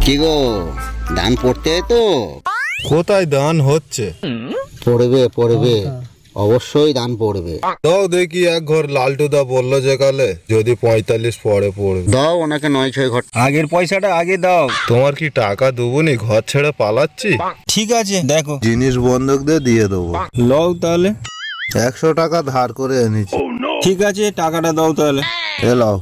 কি গো, ধান পড়তে তো? কোথায় ধান হচ্ছে? পড়বে পড়বে, অবশ্যই ধান পড়বে। দাও দেখি এক ঘর। লালটুদা বললো যে কালে যদি 45 পরে পড়বে। দাও ওনাকে 9-6 ঘর। আগের পয়সাটা আগে দাও। তোমার কি টাকা দেবো নি? ঘর ছেড়ে পালাচ্ছি। ঠিক আছে দেখো, জিনিস বন্ধক দিয়ে দেবো। লও তাহলে। 100 টাকা ধার করে এনেছি। ঠিক আছে টাকাটা দাও তাহলে। এলাও।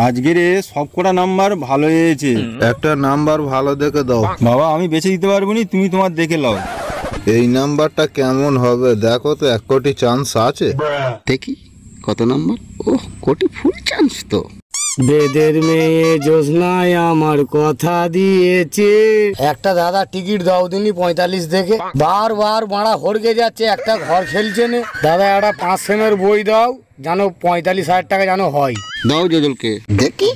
আজকের সব কটা নাম্বার ভালো হয়েছে। একটা নাম্বার ভালো দেখে দাও। বাবা আমি বেছে দিতে পারবো নি, তুমি তোমার দেখে লাও। এই নাম্বারটা কেমন হবে দেখো তো, 1 কোটি চান্স আছে। দেখি কত নাম্বার। ওহ, কোটি ফুল চান্স তো। বেদের মেয়ে জোসনায় আমার কথা দিয়েছে। একটা দাদা টিকিট দাও দিনি 45 দেখে, বারবার মারা হড়কে যাচ্ছে, একটা ঘর খেলছে না। দাদা একটা 5 সেমের বই দাও, জানো 45,000 টাকা জানো হয়। দাও জজলকে দেখি।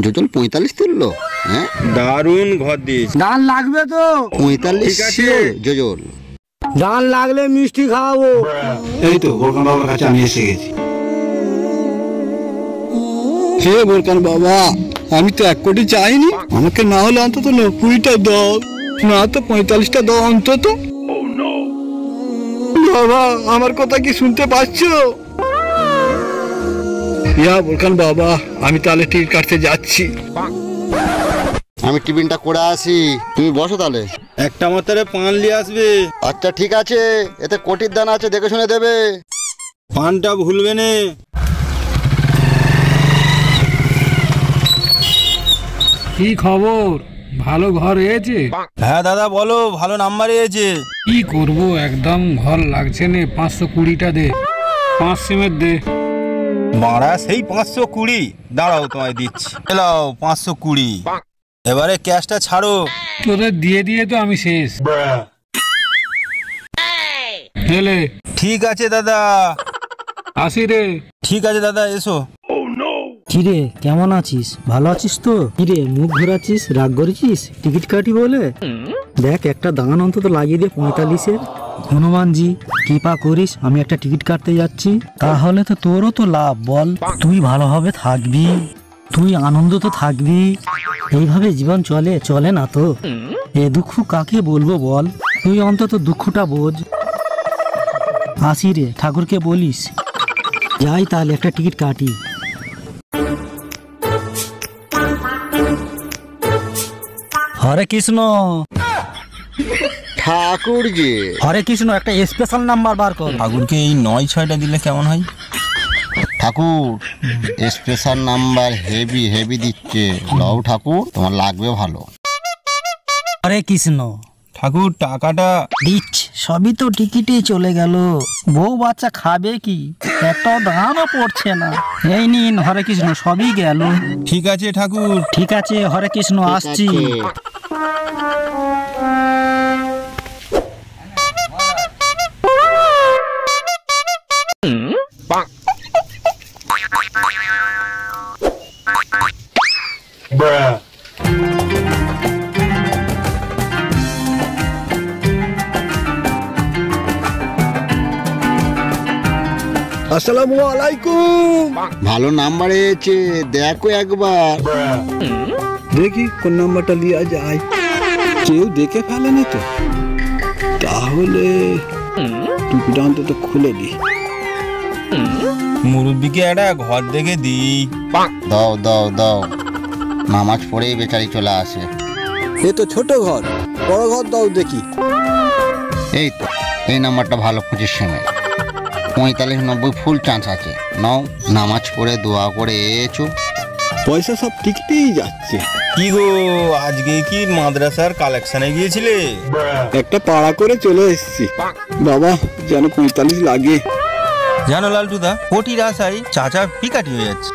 জজল 45 তুললো। হ্যাঁ, দারুণ ঘর দিয়েছে। ধান লাগবে তো? 45 ঠিক আছে। জজল। ধান লাগলে মিষ্টি খাওয়াবো। এই তো বোরকান বাবার কাছে আমি এসে গেছি। হে বোরকান বাবা, আমি তো 1 কোটি চাইনি, আমাকে না হলে অন্তত 90টা দাও, না তো 45টা দাও অন্তত। বাবা আমার কথা কি শুনতে পাচ্ছ? ইয়া বোরকান বাবা, আমি তাহলে টিকিট কাটতে যাচ্ছি। আমি টিফিনটা করে আসি, তুমি বসো তাহলে। একটা মাত্রে পান নিয়ে আসবে। আচ্ছা ঠিক আছে, এতে কোটির দান আছে, দেখে শুনে দেবে। পানটা ভুলবে না। কি খবর? ভালো ঘর হয়েছে? হ্যাঁ দাদা বলো, ভালো নাম্বার এসেছে। কি করব, একদম ঘর লাগছে না। 520টা দে, 5 সিমেন্ট দে। মারা সেই 520? দাঁড়াও তোমায় দিচ্ছি। এলাও 520। এবারে ক্যাশটা ছাড়ো। তোদের দিয়ে দিয়ে তো আমি শেষ। হেলে ঠিক আছে দাদা। আসি রে। ঠিক আছে দাদা, এসো। কিরে কেমন আছিস? ভালো আছিস তো? কিরে মুখ ঘোরাচ্ছিস, রাগ করেছিস টিকিট কাটি বলে? দেখ একটা দান অন্তত লাগিয়ে দিয়ে 45-এর। হনুমানজি কৃপা করিস, আমি একটা টিকিট কাটতে যাচ্ছি। তাহলে তো তোরও তো লাভ, বল। তুই ভালোভাবে থাকবি, তুই আনন্দ তো থাকবি। এইভাবে জীবন চলে না তো। এ দুঃখ কাকে বলবো বল, তুই অন্তত দুঃখটা বোঝ। আসি রে, ঠাকুরকে বলিস। যাই তাহলে, একটা টিকিট কাটি। হরে কৃষ্ণ। ঠাকুর যে। হরে কৃষ্ণ, একটা স্পেশাল নাম্বার বার কর। ঠাকুরকে এই 9-6টা দিলে কেমন হয়? ঠাকুর স্পেশাল নাম্বার হেভি দিচ্ছে। লও ঠাকুর, তোমার লাগবে ভালো। হরে কৃষ্ণ। ঠাকুর টাকাটা দিচ্ছ, সবই তো টিকিটেই চলে গেল। বউ বাচ্চা খাবে কি? একটাও দামও পড়ছে না। এই নিন হরে কৃষ্ণ, সবই গেল। ঠিক আছে ঠাকুর। ঠিক আছে হরে কৃষ্ণ, আসছি। আসসালামু আলাইকুম। ভালো নাম্বার এসেছে, দেখো একবার। দেখি কোন নাম্বারটা লিয়া যায়। কেউ দেখে ফেলেনি তো? তাহলে টুপিটা অন্তত খুলে দি। মুরব্বিকে একটা ঘর দেখে দিই। দাও দাও দাও, নামাজ পড়েই বেচারি চলে আসে। এ তো ছোট ঘর, বড় ঘর দাও দেখি। এই তো, এই নাম্বারটা ভালো, 25 সেমের। 45-90 ফুল চান্স আছে। নাও, নামাজ পড়ে দোয়া করে এসো। পয়সা সব টিকিটেই যাচ্ছে। কি গো, আজকে কি মাদ্রাসার কালেকশনে গিয়েছিলে? একটা পাড়া করে চলে এসেছি। বাবা যেন 45 লাগে। জানো লালটুদা, কোটির আশায় চাচা পিকাটি হয়ে যাচ্ছে।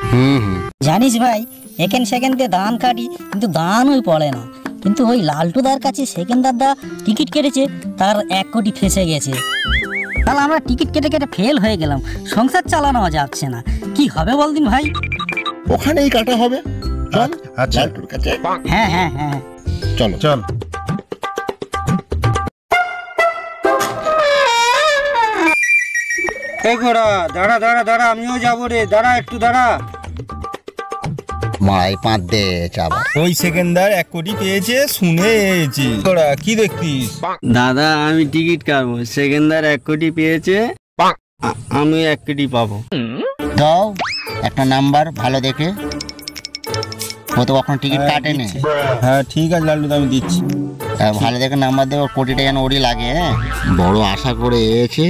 জানিস ভাই, একেন সেকেন্ডে দান কাটি, কিন্তু দানই পড়ে না। কিন্তু ওই লালটুদার কাছে সেকেন্দারদা টিকিট কেটেছে, তার 1 কোটি ফেসে গেছে। তাহলে আমরা টিকিট কেটে কেটে ফেল হয়ে গেলাম, সংসার চালানো যাচ্ছে না। কি হবে বলদিন ভাই? ওখানেই কাটা হবে। চল আচ্ছা লালটুর কাছে। হ্যাঁ হ্যাঁ হ্যাঁ, চলো চল। এই ঘোড়া, দাঁড়া দাঁড়া দাঁড়া, আমিও যাবো রে, দাঁড়া একটু দাঁড়া। মাই 5 দিয়েছে আবার। ওই সেকেন্ডার 1 কোটি পেয়েছে শুনেছি। তোরা কি দেখতিস? দাদা আমি টিকিট কাটবো, সেকেন্দার 1 কোটি পেয়েছে, আমি 1 কোটি পাবো। দাও একটা নাম্বার ভালো দেখে, ও তো কখনো টিকিট কাটেনি। হ্যাঁ ঠিক আছে লালটুদা, আমি দিচ্ছি। ভালো দেখে নাম্বার দেবো, কোটিটা যেন ওরই লাগে। হ্যাঁ, বড় আশা করে এসেছে।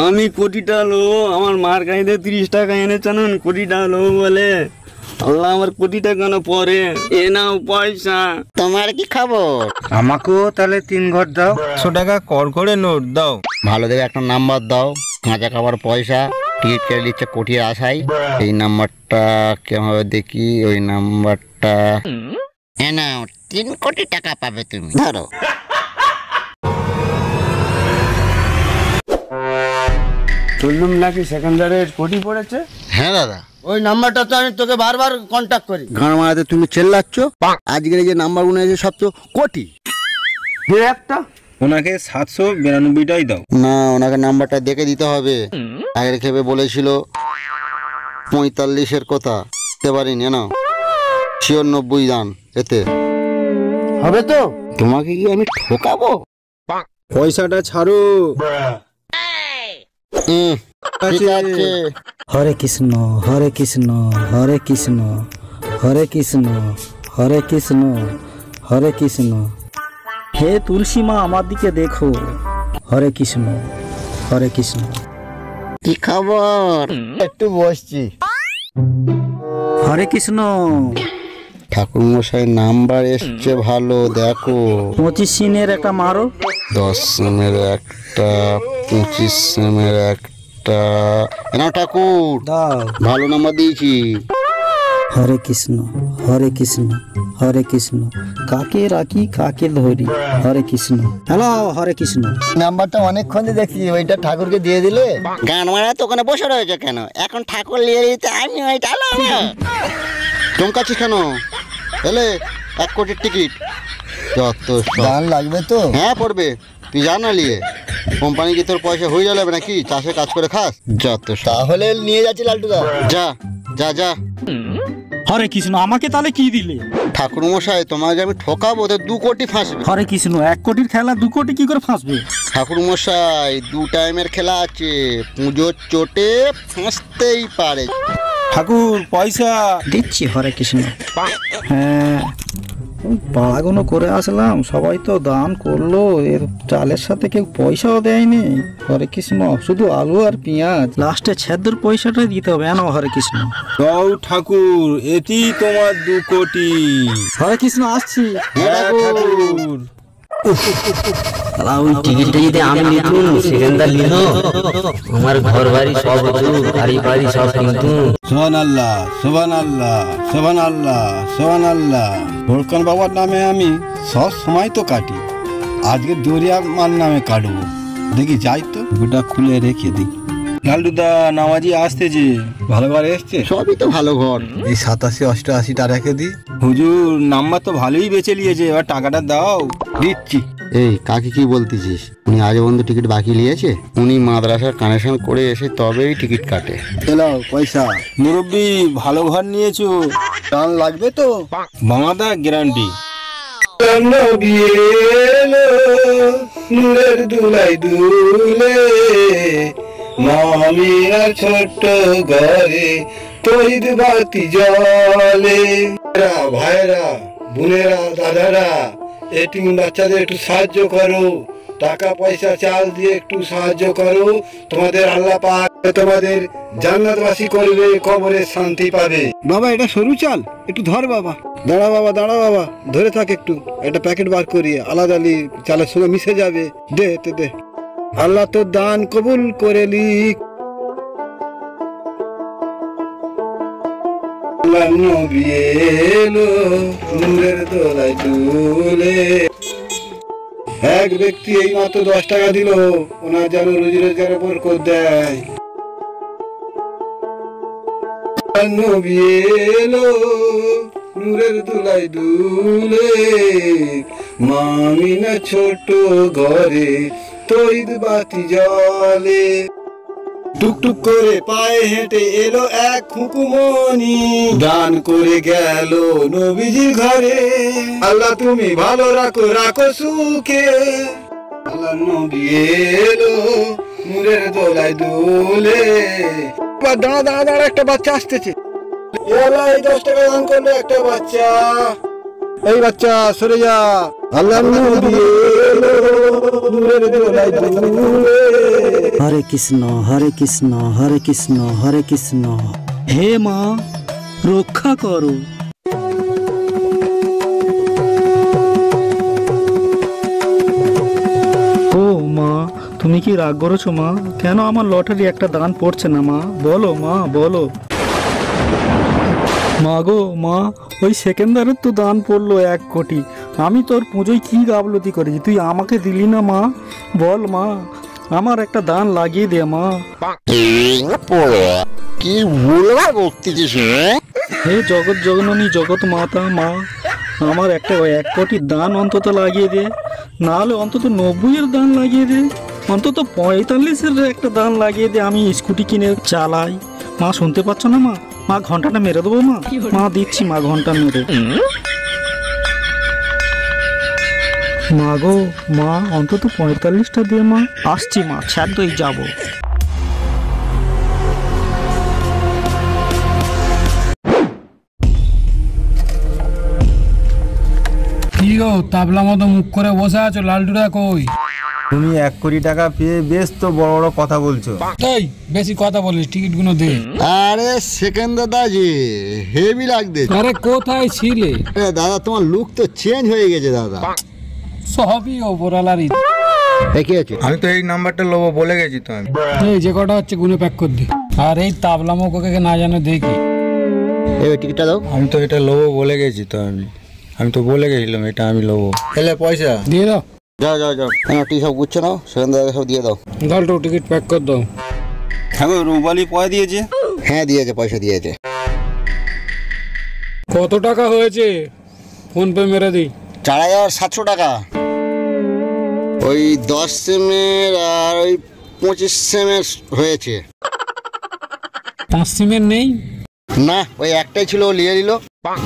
আমি কোটিটা লো, আমার মার কাছে 30 টাকা এনেছেন, কোটিটা লো বলে। আল্লাহ আমার কোটিটা কেন পরে, এ নাও পয়সা। তোমার কি খবর? আমাকেও তাহলে 3 ঘর দাও। 100 টাকা কর করে নোট দাও। ভালো দেখে একটা নাম্বার দাও, কাঁচা খাবার পয়সা, টিকিট কেটে দিচ্ছে কোটির আশায়। এই নাম্বারটা কেমন দেখি, ওই নাম্বারটা নাও, 3 কোটি টাকা পাবে তুমি, ধরো। শুনলাম নাকি সেকেন্দারের কোটি পড়েছে। হ্যাঁ দাদা, ওই নাম্বারটা তো আমি তোকে বারবার কন্ট্যাক্ট করি। গান মারাতে তুমি চেল্লাচ্ছ, আজকের এই যে নাম্বারগুলো আছে সব তো কোটি। একটা ওনাকে 792টাই দাও। না, ওনাকে নাম্বারটা দেখে দিতে হবে। আগের খেপে বলেছিল 45-এর কথা, দিতে পারিনি না, 96 দান এতে হবে তো? তোমাকে কি আমি ঠকাবো? পয়সাটা ছাড়ো। ঠিক আছে। হরে কৃষ্ণ হরে কৃষ্ণ হরে কৃষ্ণ হরে কৃষ্ণ হরে কৃষ্ণ হরে কৃষ্ণ। হে তুলসী মা আমার দিকে দেখো। হরে কৃষ্ণ হরে কৃষ্ণ। কি খবর? একটু বসছি। হরে কৃষ্ণ। ঠাকুর মশাই নাম্বার এসছে ভালো, দেখো। 25 সিনের একটা মারো। 10 সিমের একটা, 25 সিমের একটা। না ঠাকুর, দাও। ভালো নাম্বার দিয়েছি। হরে কৃষ্ণ হরে কৃষ্ণ হরে কৃষ্ণ। কাকে রাখি কাকে ধরি। হরে কৃষ্ণ। হ্যালো, হরে কৃষ্ণ। নাম্বারটা অনেকক্ষণ দেখছি, ওইটা ঠাকুরকে দিয়ে দিলে। গান মারা তো ওখানে বসে রয়েছে কেন? এখন ঠাকুর নিয়ে দিতে আমি ওইটা চমকাচ্ছিস কেন? এলে 1 কোটির টিকিট, যত সব। গান লাগবে তো? হ্যাঁ পড়বে, তুই যা না নিয়ে। কোম্পানি কি তোর পয়সা হয়ে যাবে নাকি? চাষে কাজ করে খাস, যত সব। তাহলে নিয়ে যাচ্ছি লালটুদা। যা যা যা। হরে কৃষ্ণ। আমাকে তাহলে কি দিলে? ঠাকুর মশাই তোমাকে আমি ঠকাবো তো 2 কোটি ফাঁসবে। হরে কৃষ্ণ। 1 কোটির খেলা 2 কোটি কি করে ফাঁসবে? ঠাকুর মশাই 2 টাইমের খেলা আছে, পুজোর চোটে ফাঁসতেই পারে। ঠাকুর পয়সা দিচ্ছি। হরে কৃষ্ণ। হ্যাঁ, পাড়াগুলো করে আসলাম, সবাই তো দান করলো, এর চালের সাথে কেউ পয়সাও দেয়নি। হরে কৃষ্ণ। শুধু আলু আর পেঁয়াজ, লাস্টে ছেদ্দুর পয়সাটাই দিতে হবে। এনো হরে কৃষ্ণ। দাও ঠাকুর, এটি তোমার 2 কোটি। হরে কৃষ্ণ, আসছি। হ্যাঁ ঠাকুর। ওই টিকিটটা যদি আমি নিতুম, সেকেন্দার নিল, আমার ঘর বাড়ি সব হতো, গাড়ি বাড়ি সব কিন্তু। সুবহানাল্লাহ সুবহানাল্লাহ সুবহানাল্লাহ সুবহানাল্লাহ। ভোরকান বাবার নামে আমি সব সময় তো কাটি, আজকে দরিয়া মার নামে কাটবো। দেখি যাই তো, ওটা খুলে রেখে দিই। লালটুদা নামাজি আসতেছে। ভালো ঘরে এসছে? সবই তো ভালো ঘর। এই 87-88টা রেখে দিই। হুজুর নাম্বার তো ভালোই বেঁচে নিয়েছে, এবার টাকাটা দাও। দিচ্ছি। এই কাকে কি বলতেছিস? উনি আজ পর্যন্ত টিকিট বাকি নিয়েছে? উনি মাদ্রাসার কানেকশন করে এসে তবেই টিকিট কাটে। এলাও পয়সা। মুরব্বি ভালো ঘর নিয়েছো, টান লাগবে তো? বাংলাদা গ্যারান্টি। নূরের দুলাই দুলে মামিনা ছোট্ট ঘরে তৈরি বাতি জলে। ভাইরা বোনেরা দাদারা, এটিম বাচ্চাদের একটু সাহায্য করো, টাকা পয়সা চাল দিয়ে একটু সাহায্য করো। তোমাদের আল্লাহ পাক তোমাদের জান্নাতবাসী করবে, কবরে শান্তি পাবে। বাবা এটা সরু চাল, একটু ধর বাবা। দাঁড়া বাবা, দাঁড়া বাবা, ধরে থাক একটু। একটা প্যাকেট বার করিয়ে আলাদা চালের সঙ্গে মিশে যাবে, দে তে দে। আল্লাহ তো দান কবুল করে লিক। নবী এলো নূরের দোলায় দুলে। এক ব্যক্তি এই মাত্র 10 টাকা দিল, ওনার যেন রুজি রোজগারের বরকত দেয়। নবী এলো নূরের দোলায় দুলে, মামিনা ছোট ঘরে তৈরি বাতি জলে। টুকটুক করে পায়ে হেঁটে এলো এক খুকুমনি, দান করে গেল নবীজির ঘরে। আল্লাহ তুমি ভালো রাখো, রাখো সুখে। আল্লাহ নবী এলো নূরের দোলায় দুলে। দাঁড়া দাঁড়া দাঁড়া, একটা বাচ্চা আসতেছে। এই 10 টাকা দান করলো একটা বাচ্চা। এই বাচ্চা সরে যা। আল্লাহ নবী এলো নূরের দোলায় দুলে। হরে কৃষ্ণ হরে কৃষ্ণ হরে কৃষ্ণ হরে কৃষ্ণ। হে মা রক্ষা করো। ও মা, তুমি কি রাগ করেছো মা? কেন আমার লটারি একটা দান পড়ছে না মা? বলো মা বলো। মা গো মা, ওই সেকেন্ডারের তো দান পড়লো 1 কোটি। আমি তোর পুজোয় কি গাফলতি করেছি, তুই আমাকে দিলি না মা? বল মা, আমার একটা দান লাগিয়ে দে মা। কি বলবা বলতেছিস? হে জগৎ জগননী জগৎ মাতা মা, আমার একটা 1 কোটির দান অন্তত লাগিয়ে দে, নাহলে অন্তত 90-এর দান লাগিয়ে দে, অন্তত 45-এর একটা দান লাগিয়ে দে, আমি স্কুটি কিনে চালাই। মা শুনতে পাচ্ছ না মা? মা ঘন্টাটা মেরে দেবো মা। মা দিচ্ছি মা, ঘন্টা মেরে। মা গো মা, অন্তত 45টা দিয়ে মা। আসছি মা, ছাড়তেই যাবো। কি গো তাবলা মতো মুখ করে বসে আছো, লালটুরা কই? তুমি 1 কোটি টাকা পেয়ে বেশ তো বড় বড় কথা বলছো। এই বেশি কথা বলিস, টিকিট গুলো দে। আরে সেকেন্ড দাদা জি, হেভি লাগছে। আরে কোথায় ছিলে? দাদা তোমার লুক তো চেঞ্জ হয়ে গেছে দাদা। সবই ওপরালারই। কি আছে? আমি তো এই নাম্বারটা লোবো বলে গেছি তো আমি। এই যে কটা হচ্ছে গুনে প্যাক করে দি। আর এই তাবলা মুখকে না জানো দেখি। এই টিকিটটা দাও। আমি তো এটা লোবো বলে গেছি তো আমি তো বলে গেছিলাম এটা আমি লোবো। এলে পয়সা দিয়ে দাও। যাও যাও যাও, টি সব গুচ্ছ নাও, সেখান দাদা সব দিয়ে দাও। গালটু টিকিট প্যাক করে দাও। হ্যাঁ গো, রুবালি পয়সা দিয়েছে? হ্যাঁ দিয়েছে, পয়সা দিয়েছে। কত টাকা হয়েছে? ফোন পে মেরে দিই। 4700 টাকা। ওই 10 সেমের আর ওই 25 সেমের হয়েছে। 5 সিমের নেই না, ওই একটাই ছিল, ও নিয়ে নিল।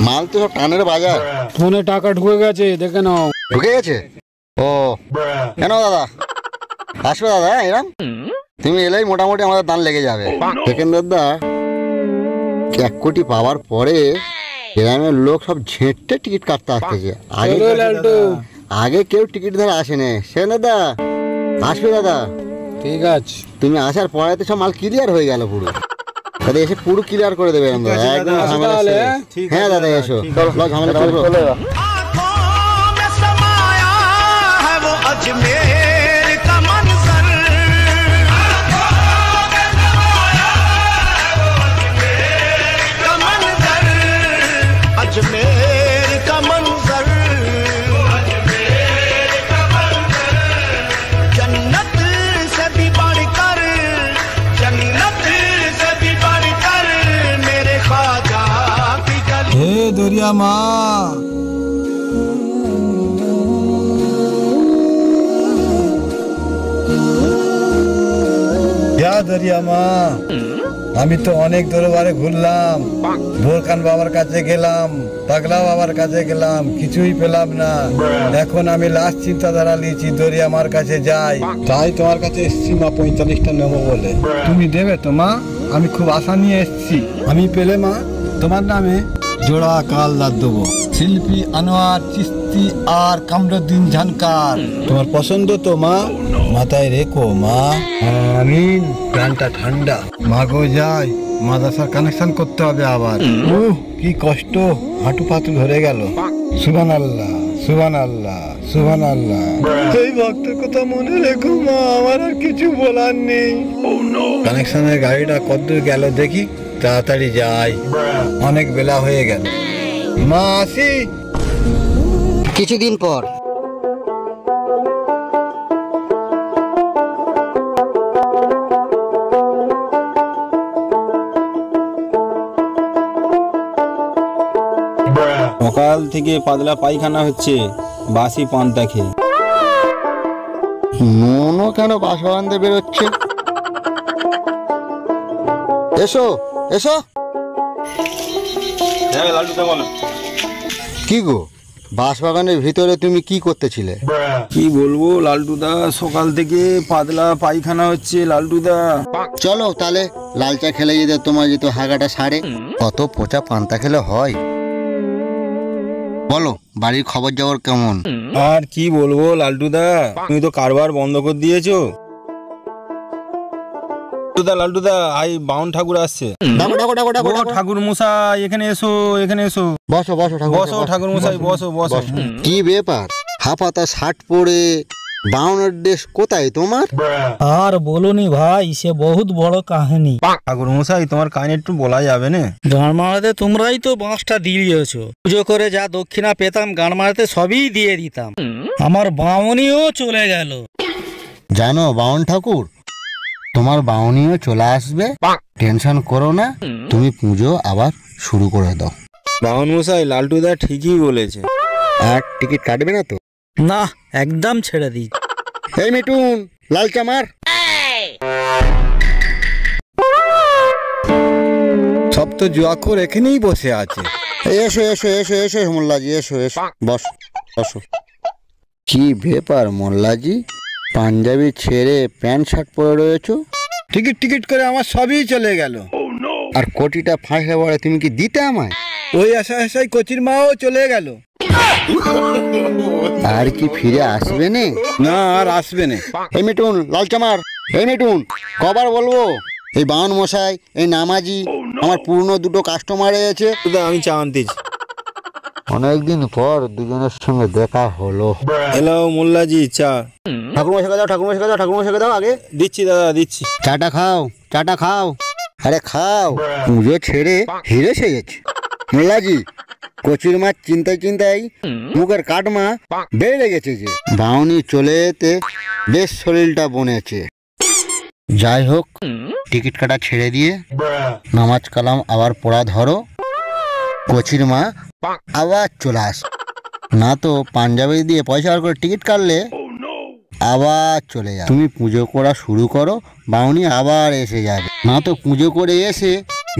মাল তো সব টানের বাজার। ফোনে টাকা ঢুকে গেছে, দেখে নাও। ঢুকে গেছে? ও কেন দাদা? আসবে দাদা এরম? তুমি এলেই মোটামুটি আমাদের দান লেগে যাবে। সেকেন্ড দাদা 1 কোটি পাওয়ার পরে গ্রামের লোক সব ঝেঁটে টিকিট কাটতে আসতেছে। আগে কেউ টিকিট ধরে আসেনি। সে দাদা আসবে দাদা। ঠিক আছে, তুমি আসার পরে তো সব মাল ক্লিয়ার হয়ে গেল পুরো। দাদা এসে পুরো ক্লিয়ার করে দেবে একদম ঝামেলা। হ্যাঁ দাদা এসো, ঝামেলা করবো। হে দরিয়া মা, দরিয়া মা, আমি তো অনেক দরবারে ঘুরলাম, বোরকান বাবার কাছে গেলাম, পাগলা বাবার কাছে গেলাম, কিছুই পেলাম না। এখন আমি লাস্ট চিন্তাধারা নিয়েছি, দরিয়া মার কাছে যাই। তাই তোমার কাছে এসছি মা, 45টা নেবো বলে। তুমি দেবে তো মা? আমি খুব আশা নিয়ে এসছি। আমি পেলে মা তোমার নামে জোড়া কালদার দেবো। শিল্পী আনোয়ার চিস্তি আর কামরুদ্দিন ঝানকার। তোমার পছন্দ তো মা? মাথায় রেখো মা। আমিন। গানটা ঠান্ডা। মাগো যাই, মাদ্রাসার কানেকশন করতে হবে আবার। কি কষ্ট, হাঁটু পাতু ধরে গেল। সুবহানাল্লাহ সুবহানাল্লাহ সুবহানাল্লাহ। এই ভক্তের কথা মনে রেখো মা, আমার আর কিছু বলার নেই। কানেকশনের গাড়িটা কতদূর গেল দেখি, তাড়াতাড়ি যাই, অনেক বেলা হয়ে গেল। মা আসি। কিছুদিন পর সকাল থেকে পাতলা পায়খানা হচ্ছে, বাসি পান্তা খেয়ে। মনও কেন বাসা বান্ধে বেরোচ্ছে? এসো এসো। হ্যাঁ লালটুদা বলো। কি গো, বাঁশবাগানের ভিতরে তুমি কি করতেছিলে? কি বলবো লালটুদা, সকাল থেকে পাতলা পায়খানা হচ্ছে লালটুদা। চলো তাহলে লাল চা খেলে যেতে, তোমার যেহেতু হাগাটা সারে। কত পচা পান্তা খেলে হয়। বলো বাড়ির খবর জবর কেমন? আর কি বলবো লালটুদা, তুমি তো কারবার বন্ধ করে দিয়েছো। লালটুদা আই বাউন ঠাকুর আসছে। ডাকো ডাকো ডাকো ডাকো ও ডাকো। ঠাকুর মশাই এখানে এসো, এখানে এসো। বসো বসো ঠাকুর বসো ঠাকুর মশাই, বসো বসো। কি ব্যাপার, হাফাতা শার্ট পরে বাউনের ড্রেস কোথায় তোমার? আর বলুনি ভাই, সে বহুত বড় কাহিনী। ঠাকুর মশাই তোমার কাহিনী একটু বলা যাবে না? গান মারাতে তোমরাই তো বাঁশটা দিয়েছো। পুজো করে যা দক্ষিণা পেতাম গান মারাতে সবই দিয়ে দিতাম। আমার বাউনিও চলে গেল। জানো বাউন ঠাকুর, তোমার বাউনিও চলে আসবে, টেনশন করো না। তুমি পুজো আবার শুরু করে দাও। বাউন মশাই লালটুদা ঠিকই বলেছে। আর টিকিট কাটবে না তো? না, একদম ছেড়ে দিই। এই মিটুন, লাল চা মার। সব তো জুয়াখোর এখানেই বসে আছে। এসো এসো এসো এসো মোল্লাজি, এসো এসো, বস বসো। কি ব্যাপার মোল্লাজি, পাঞ্জাবি ছেড়ে প্যান্ট শার্ট পরে রয়েছো? টিকিট টিকিট করে আমার সবই চলে গেল। আর কোটিটা ফাঁসলে পরে তুমি কি দিতে আমায়? ওই আশা আশাই কচির মাও চলে গেল। আর কি ফিরে আসবে না? না আর আসবে না। এই মিটুন, লাল চা মার। এই মিটুন, কবার বলবো? এই বাউন মশাই, এই নামাজি, আমার পুরনো দুটো কাস্টমার এসেছে। আমি চা আনতেছি। অনেকদিন পর দুজনের সঙ্গে দেখা হলো। হ্যালো মোল্লাজি, চা। ঠাকুর মশাইকে দাও, ঠাকুর মশাইকে দাও, ঠাকুর মশাইকে দাও আগে। দিচ্ছি দাদা দিচ্ছি। চাটা খাও, চাটা খাও। আরে খাও, পুজো ছেড়ে হিরে সেজেছে। মোল্লাজি, কচুর মাছ চিন্তায় চিন্তায় মুখের কাটমা বেড়ে গেছে যে। বাউনি চলে যেতে বেশ শরীরটা বনেছে। যাই হোক, টিকিট কাটা ছেড়ে দিয়ে নামাজ কালাম আবার পড়া ধরো। কচির মা আবার চলে আস, না তো পাঞ্জাবি দিয়ে পয়সা বার করে টিকিট কাটলে আবার চলে যাবে। তুমি পুজো করা শুরু করো, বাউনি আবার এসে যাবে। না তো পুজো করে এসে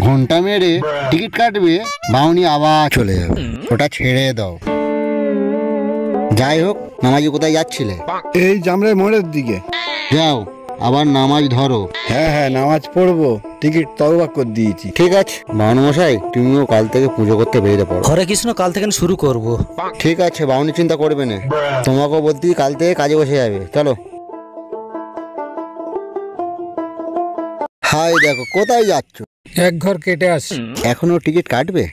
ঘন্টা মেরে টিকিট কাটবে, বাউনি আবার চলে যাবে। ওটা ছেড়ে দাও। যাই হোক, নামাজি কোথায় যাচ্ছিলে? এই জামরের মোড়ের দিকে। যাও, আবার নামাজ ধরো। হ্যাঁ হ্যাঁ, নামাজ পড়বো, টিকিট তওবা করে দিয়েছি। ঠিক আছে বাউন মশাই, তুমিও কাল থেকে পুজো করতে বেরিয়ে পড়ো। হরে কৃষ্ণ, কাল থেকে শুরু করব। ঠিক আছে, বাউনি চিন্তা করবে না। তোমাকেও বলতে কাল থেকে কাজে বসে যাবে। চলো। হাই দেখো, কোথায় যাচ্ছ? এক ঘর কেটে আসি। এখনো টিকিট কাটবে?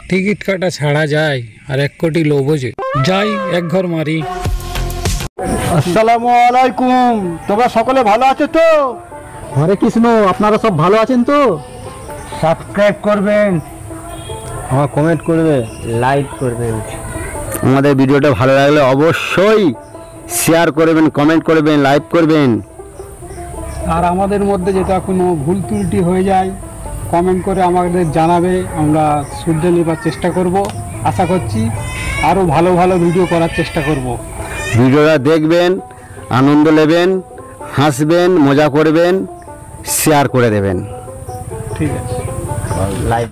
টিকিট কাটা ছাড়া যায়, আর 1 কোটি লোভ যে। যাই এক ঘর মারি। আসসালামু আলাইকুম, তোমরা সকলে ভালো আছো তো? হরে কৃষ্ণ, আপনারা সব ভালো আছেন তো? সাবস্ক্রাইব করবেন, আমার কমেন্ট করবে, লাইক করবেন। আমাদের ভিডিওটা ভালো লাগলে অবশ্যই শেয়ার করবেন, কমেন্ট করবেন, লাইক করবেন। আর আমাদের মধ্যে যেটা কোনো ভুল ত্রুটি হয়ে যায়, কমেন্ট করে আমাদের জানাবে, আমরা শুধরে নেবার চেষ্টা করব। আশা করছি আরও ভালো ভালো ভিডিও করার চেষ্টা করব। ভিডিওটা দেখবেন, আনন্দ নেবেন, হাসবেন, মজা করবেন, শেয়ার করে দেবেন। ঠিক আছে। লাইক